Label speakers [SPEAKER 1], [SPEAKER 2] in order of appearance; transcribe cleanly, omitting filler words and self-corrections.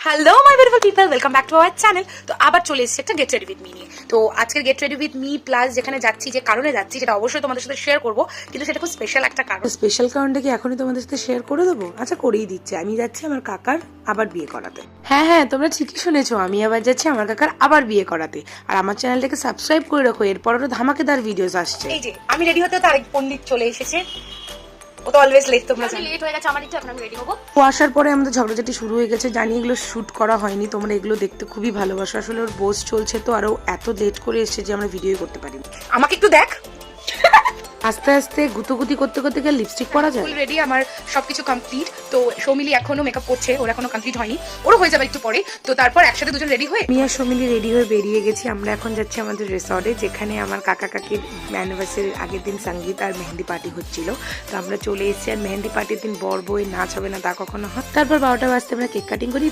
[SPEAKER 1] Hello my beautiful people, welcome back to our channel. তো আবার চলে এসেছে একটা গেট রেডি উইথ মি নিয়ে। তো আজকের get ready with me plus যেখানে যাচ্ছি, যে কারণে যাচ্ছি সেটা অবশ্যই তোমাদের সাথে শেয়ার করবো, কিন্তু সেটা খুব স্পেশাল একটা কারণ।
[SPEAKER 2] স্পেশাল কারণটা কি এখনই তোমাদের সাথে শেয়ার করে দেবো? আচ্ছা, করেই দিচ্ছি। আমি যাচ্ছি আমার কাকার আবার বিয়ে করাতে। হ্যাঁ, তোমরা ঠিকই শুনেছো, আমি আবার যাচ্ছি আমার কাকার আবার বিয়ে করাতে। আর আমার চ্যানেলটাকে সাবস্ক্রাইব করে রাখো, এরপর আরো ধামাকেদার ভিডিওস আসছে।
[SPEAKER 1] এই যে আমি রেডি হতে তো আরেক পণ্ডিত চলে এসেছে। ও তো অলওয়েজ লেট, তোমরা জানো।
[SPEAKER 3] লেট হয়ে গেছে আমার একটু, এখন আমি রেডি হবো।
[SPEAKER 2] ও আসার পরে আমাদের ঝগড়াঝাটি শুরু হয়ে গেছে। জানি এগুলো শুট করা হয়নি, তোমরা এগুলো দেখতে খুবই ভালোবাসো। আসলে ওর বোস চলছে তো, আরো এত লেট করে এসছে যে আমরা ভিডিও করতে পারিনি।
[SPEAKER 1] আমাকে একটু দেখ।
[SPEAKER 2] আস্তে আস্তে গুতুগুতি করতে করতে গেলে লিপস্টিক পরা যায়।
[SPEAKER 1] ফুল রেডি, আমার সবকিছু কমপ্লিট। তো সৌমিলি এখনো মেকআপ করছে, ওর এখনো কমপ্লিট হয়নি, ওরও হয়ে যাবে একটু পরে। তো তারপর একসাথে দুজন রেডি হয়ে
[SPEAKER 2] আমি আর সমিলি রেডি হয়ে বেরিয়ে গেছি। আমরা এখন যাচ্ছি আমাদের রিসর্টে, যেখানে আমার কাকা কাকির অ্যানিভার্সারির আগের দিন সঙ্গীত আর মেহেন্দি পার্টি হচ্ছিল। তো আমরা চলে এসেছি। আর মেহেন্দি পার্টির দিন বর বউয়ের নাচ হবে না তা কখনো হয়। তারপর 12টা বাজতে আমরা কেক কাটিং করি।